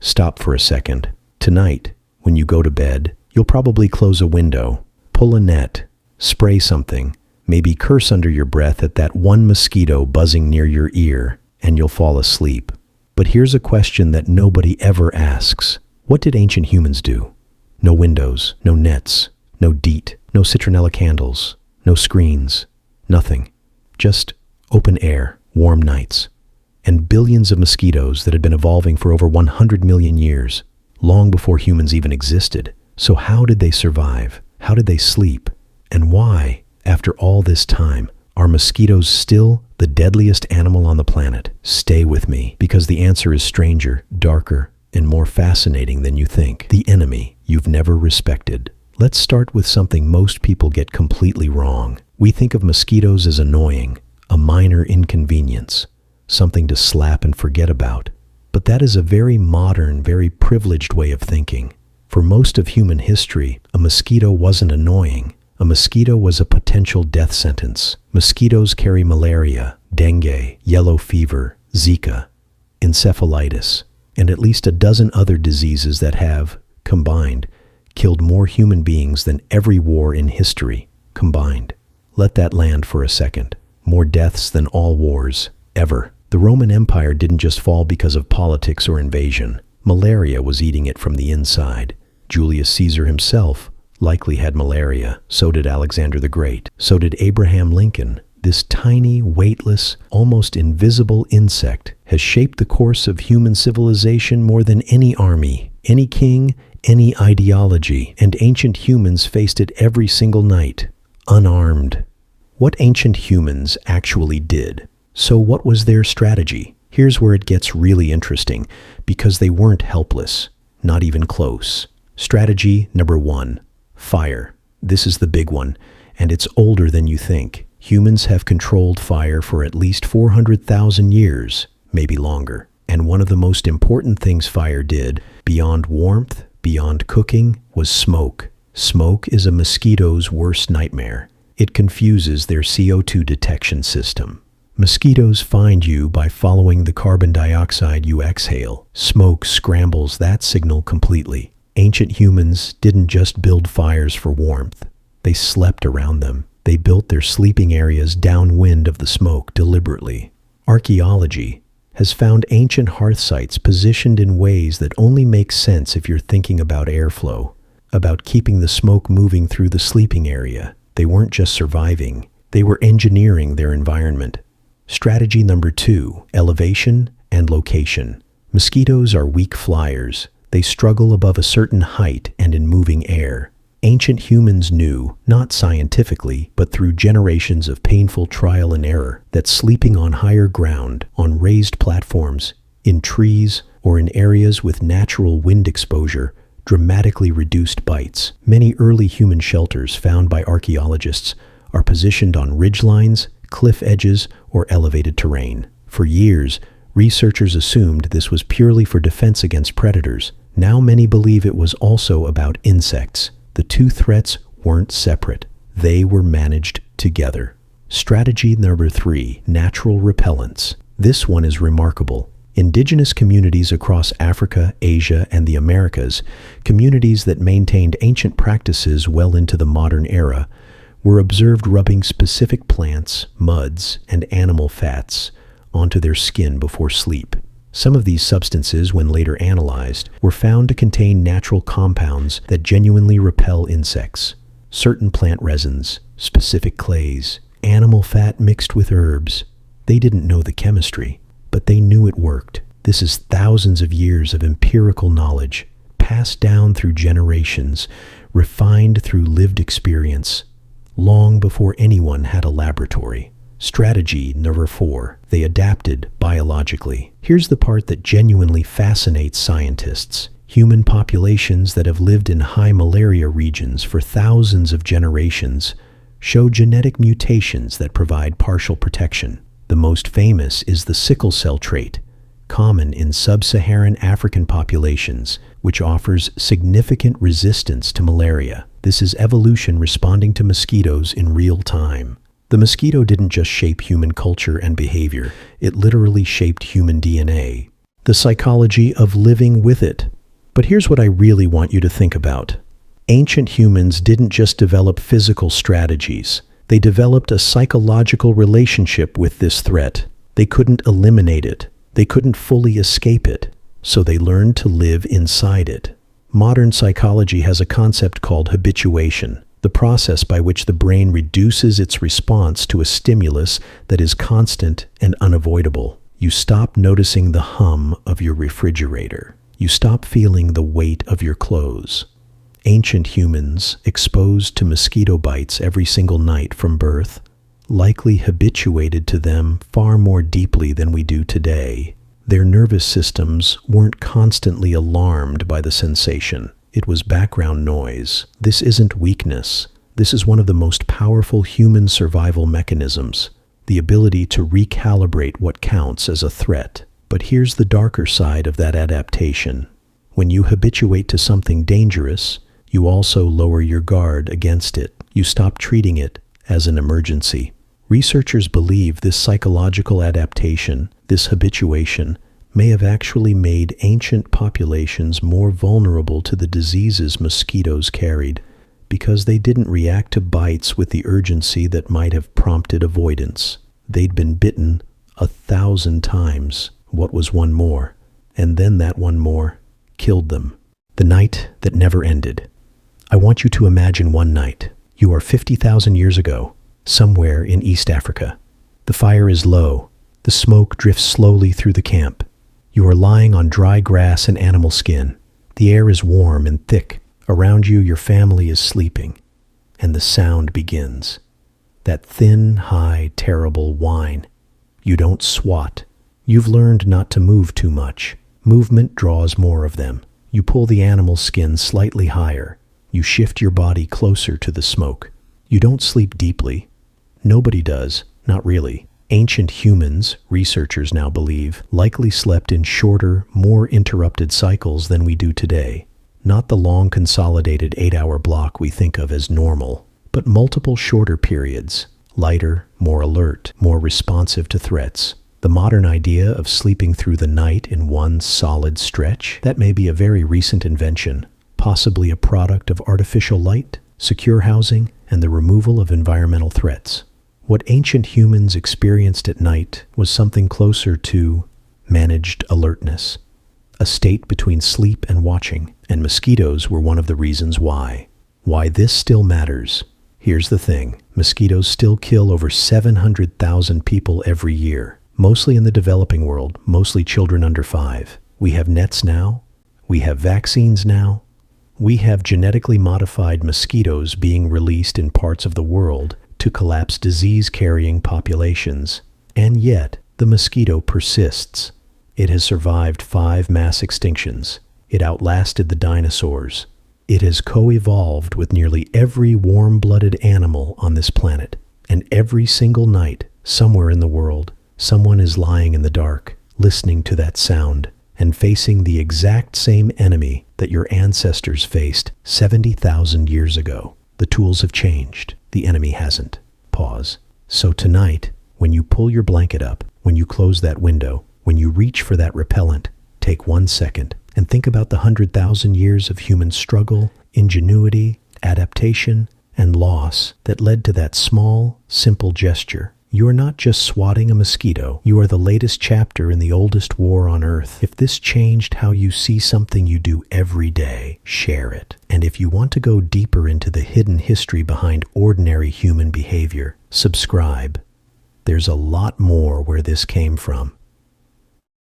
Stop for a second. Tonight, when you go to bed, you'll probably close a window, pull a net, spray something, maybe curse under your breath at that one mosquito buzzing near your ear, and you'll fall asleep. But here's a question that nobody ever asks. What did ancient humans do? No windows, no nets, no DEET, no citronella candles, no screens, nothing. Just open air, warm nights, and billions of mosquitoes that had been evolving for over 100 million years, long before humans even existed. So how did they survive? How did they sleep? And why, after all this time, are mosquitoes still the deadliest animal on the planet? Stay with me, because the answer is stranger, darker, and more fascinating than you think. The enemy you've never respected. Let's start with something most people get completely wrong. We think of mosquitoes as annoying, a minor inconvenience, something to slap and forget about. But that is a very modern, very privileged way of thinking. For most of human history, a mosquito wasn't annoying. A mosquito was a potential death sentence. Mosquitoes carry malaria, dengue, yellow fever, Zika, encephalitis, and at least a dozen other diseases that have, combined, killed more human beings than every war in history, combined. Let that land for a second. More deaths than all wars, ever. The Roman Empire didn't just fall because of politics or invasion. Malaria was eating it from the inside. Julius Caesar himself likely had malaria. So did Alexander the Great. So did Abraham Lincoln. This tiny, weightless, almost invisible insect has shaped the course of human civilization more than any army, any king, any ideology, and ancient humans faced it every single night, unarmed. What ancient humans actually did. So what was their strategy? Here's where it gets really interesting, because they weren't helpless, not even close. Strategy number 1, fire. This is the big one, and it's older than you think. Humans have controlled fire for at least 400,000 years, maybe longer. And one of the most important things fire did, beyond warmth, beyond cooking, was smoke. Smoke is a mosquito's worst nightmare. It confuses their CO2 detection system. Mosquitoes find you by following the carbon dioxide you exhale. Smoke scrambles that signal completely. Ancient humans didn't just build fires for warmth. They slept around them. They built their sleeping areas downwind of the smoke deliberately. Archaeology has found ancient hearth sites positioned in ways that only make sense if you're thinking about airflow, about keeping the smoke moving through the sleeping area. They weren't just surviving, they were engineering their environment. Strategy number 2, elevation and location. Mosquitoes are weak flyers. They struggle above a certain height and in moving air. Ancient humans knew, not scientifically, but through generations of painful trial and error, that sleeping on higher ground, on raised platforms, in trees, or in areas with natural wind exposure dramatically reduced bites. Many early human shelters found by archaeologists are positioned on ridgelines, cliff edges, or elevated terrain. For years, researchers assumed this was purely for defense against predators. Now many believe it was also about insects. The two threats weren't separate. They were managed together. Strategy number 3, natural repellents. This one is remarkable. Indigenous communities across Africa, Asia, and the Americas, communities that maintained ancient practices well into the modern era, were observed rubbing specific plants, muds, and animal fats onto their skin before sleep. Some of these substances, when later analyzed, were found to contain natural compounds that genuinely repel insects. Certain plant resins, specific clays, animal fat mixed with herbs. They didn't know the chemistry, but they knew it worked. This is thousands of years of empirical knowledge, passed down through generations, refined through lived experience, long before anyone had a laboratory. Strategy number 4, they adapted biologically. Here's the part that genuinely fascinates scientists. Human populations that have lived in high malaria regions for thousands of generations show genetic mutations that provide partial protection. The most famous is the sickle cell trait, common in sub-Saharan African populations, which offers significant resistance to malaria. This is evolution responding to mosquitoes in real time. The mosquito didn't just shape human culture and behavior, it literally shaped human DNA. the psychology of living with it. But here's what I really want you to think about. Ancient humans didn't just develop physical strategies. They developed a psychological relationship with this threat. They couldn't eliminate it. They couldn't fully escape it. So they learned to live inside it. Modern psychology has a concept called habituation, the process by which the brain reduces its response to a stimulus that is constant and unavoidable. You stop noticing the hum of your refrigerator. You stop feeling the weight of your clothes. Ancient humans, exposed to mosquito bites every single night from birth, likely habituated to them far more deeply than we do today. Their nervous systems weren't constantly alarmed by the sensation. It was background noise. This isn't weakness. This is one of the most powerful human survival mechanisms, the ability to recalibrate what counts as a threat. But here's the darker side of that adaptation. When you habituate to something dangerous, you also lower your guard against it. You stop treating it as an emergency. Researchers believe this psychological adaptation, this habituation, may have actually made ancient populations more vulnerable to the diseases mosquitoes carried, because they didn't react to bites with the urgency that might have prompted avoidance. They'd been bitten 1,000 times. What was one more? And then that one more killed them. The night that never ended. I want you to imagine one night. You are 50,000 years ago, somewhere in East Africa. The fire is low. The smoke drifts slowly through the camp. You are lying on dry grass and animal skin. The air is warm and thick. Around you, your family is sleeping. And the sound begins. That thin, high, terrible whine. You don't swat. You've learned not to move too much. Movement draws more of them. You pull the animal skin slightly higher. You shift your body closer to the smoke. You don't sleep deeply. Nobody does, not really. Ancient humans, researchers now believe, likely slept in shorter, more interrupted cycles than we do today. Not the long consolidated 8-hour block we think of as normal, but multiple shorter periods, lighter, more alert, more responsive to threats. The modern idea of sleeping through the night in one solid stretch, that may be a very recent invention, possibly a product of artificial light, secure housing, and the removal of environmental threats. What ancient humans experienced at night was something closer to managed alertness, a state between sleep and watching, and mosquitoes were one of the reasons why. Why this still matters. Here's the thing, mosquitoes still kill over 700,000 people every year, mostly in the developing world, mostly children under 5. We have nets now. We have vaccines now. We have genetically modified mosquitoes being released in parts of the world to collapse disease-carrying populations. And yet, the mosquito persists. It has survived 5 mass extinctions. It outlasted the dinosaurs. It has co-evolved with nearly every warm-blooded animal on this planet. And every single night, somewhere in the world, someone is lying in the dark, listening to that sound, and facing the exact same enemy that your ancestors faced 70,000 years ago. The tools have changed. The enemy hasn't. Pause. So tonight, when you pull your blanket up, when you close that window, when you reach for that repellent, take 1 second and think about the 100,000 years of human struggle, ingenuity, adaptation, and loss that led to that small, simple gesture. You are not just swatting a mosquito. You are the latest chapter in the oldest war on Earth. If this changed how you see something you do every day, share it. And if you want to go deeper into the hidden history behind ordinary human behavior, subscribe. There's a lot more where this came from.